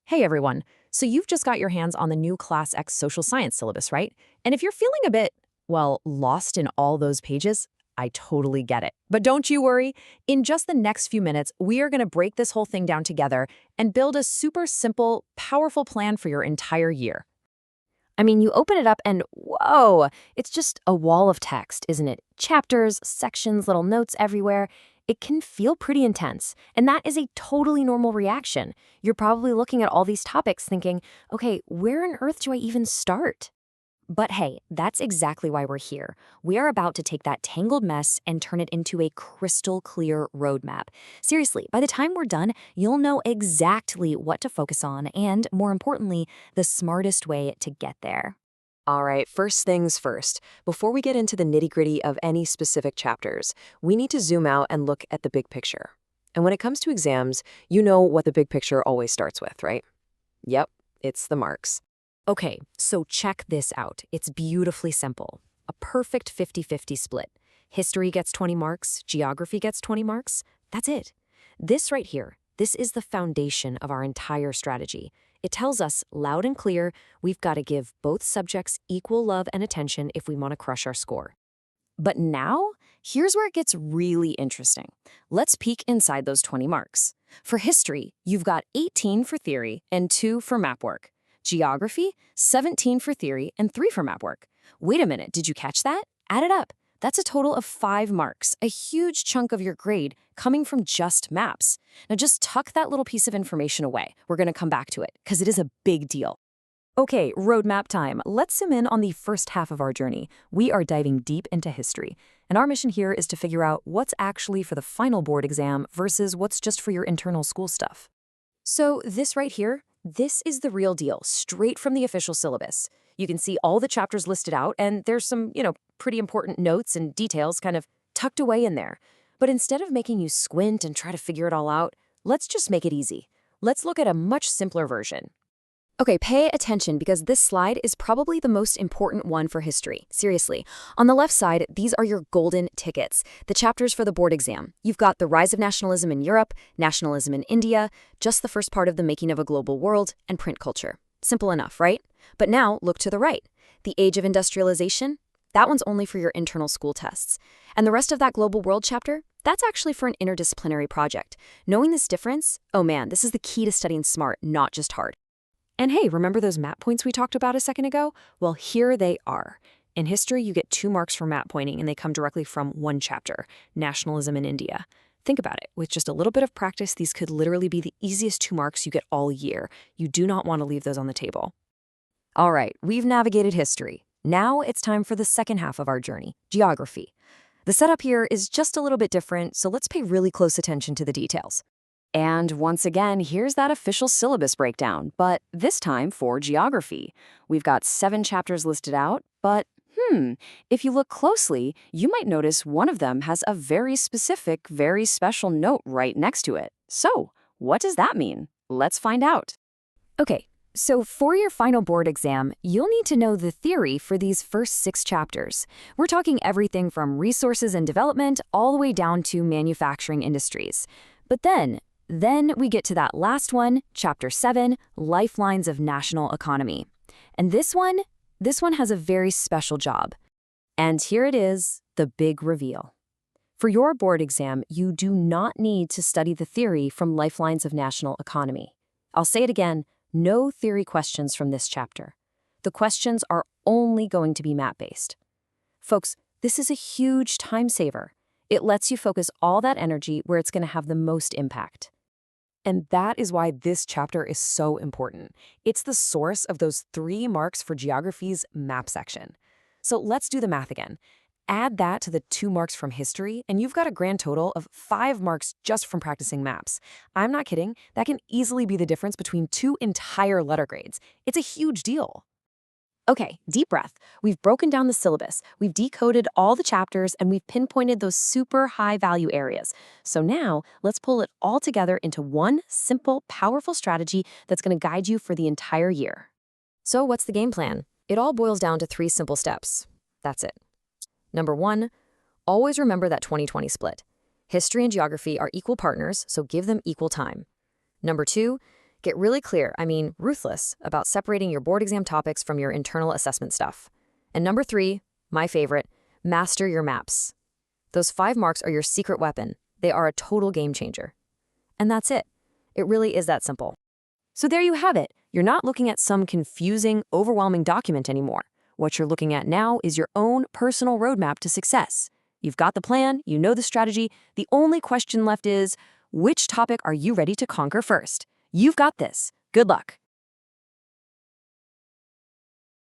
Hey everyone. So you've just got your hands on the new Class X social science syllabus, right? And if you're feeling a bit, well, lost in all those pages, I totally get it. But don't you worry. In just the next few minutes, we are going to break this whole thing down together and build a super simple, powerful plan for your entire year. I mean, you open it up and whoa, it's just a wall of text, isn't it? Chapters, sections, little notes everywhere. It can feel pretty intense, and that is a totally normal reaction. You're probably looking at all these topics thinking, okay, where on earth do I even start? But hey, that's exactly why we're here. We are about to take that tangled mess and turn it into a crystal clear roadmap. Seriously, by the time we're done, you'll know exactly what to focus on and, more importantly, the smartest way to get there. All right, first things first. Before we get into the nitty-gritty of any specific chapters, we need to zoom out and look at the big picture. And when it comes to exams, you know what the big picture always starts with, right? Yep, it's the marks. Okay, so check this out. It's beautifully simple. A perfect 50-50 split. History gets 20 marks, geography gets 20 marks. That's it. This right here, this is the foundation of our entire strategy. It tells us loud and clear we've got to give both subjects equal love and attention if we want to crush our score. But now, here's where it gets really interesting. Let's peek inside those 20 marks. For history, you've got 18 for theory and 2 for map work. Geography, 17 for theory and 3 for map work. Wait a minute, did you catch that? Add it up. That's a total of 5 marks, a huge chunk of your grade coming from just maps. Now just tuck that little piece of information away. We're going to come back to it, because it is a big deal. Okay, roadmap time. Let's zoom in on the first half of our journey. We are diving deep into history. And our mission here is to figure out what's actually for the final board exam versus what's just for your internal school stuff. So this right here, this is the real deal, straight from the official syllabus. You can see all the chapters listed out, and there's some, pretty important notes and details kind of tucked away in there. But instead of making you squint and try to figure it all out, let's just make it easy. Let's look at a much simpler version. Okay, pay attention because this slide is probably the most important one for history. Seriously. On the left side, these are your golden tickets, the chapters for the board exam. You've got the rise of nationalism in Europe, nationalism in India, just the first part of the making of a global world, and print culture. Simple enough, right? But now look to the right. The age of industrialization, that one's only for your internal school tests. And the rest of that global world chapter, that's actually for an interdisciplinary project. Knowing this difference, oh man, this is the key to studying smart, not just hard. And hey, remember those map points we talked about a second ago? Well, here they are. In history, you get 2 marks for map pointing, and they come directly from one chapter, Nationalism in India. Think about it. With just a little bit of practice, these could literally be the easiest 2 marks you get all year. You do not want to leave those on the table. All right, we've navigated history. Now it's time for the second half of our journey, geography. The setup here is just a little bit different, so let's pay really close attention to the details. And once again, here's that official syllabus breakdown, but this time for geography. We've got 7 chapters listed out, but if you look closely, you might notice one of them has a very specific, very special note right next to it. So, what does that mean? Let's find out. Okay, so for your final board exam, you'll need to know the theory for these first 6 chapters. We're talking everything from resources and development all the way down to manufacturing industries. But then we get to that last one, Chapter 7, Lifelines of National Economy. And this one has a very special job. And here it is, the big reveal. For your board exam, you do not need to study the theory from Lifelines of National Economy. I'll say it again, no theory questions from this chapter. The questions are only going to be map-based. Folks, this is a huge time saver. It lets you focus all that energy where it's going to have the most impact. And that is why this chapter is so important. It's the source of those 3 marks for geography's map section. So let's do the math again. Add that to the 2 marks from history, and you've got a grand total of 5 marks just from practicing maps. I'm not kidding. That can easily be the difference between 2 entire letter grades. It's a huge deal. Okay, deep breath. We've broken down the syllabus, we've decoded all the chapters, and we've pinpointed those super high-value areas. So now, let's pull it all together into one simple, powerful strategy that's going to guide you for the entire year. So what's the game plan? It all boils down to 3 simple steps. That's it. Number 1, always remember that 20-20 split. History and geography are equal partners, so give them equal time. Number 2, Get really clear, ruthless, about separating your board exam topics from your internal assessment stuff. And number 3, my favorite, master your maps. Those 5 marks are your secret weapon. They are a total game changer. And that's it. It really is that simple. So there you have it. You're not looking at some confusing, overwhelming document anymore. What you're looking at now is your own personal roadmap to success. You've got the plan, you know the strategy. The only question left is, which topic are you ready to conquer first? You've got this. Good luck.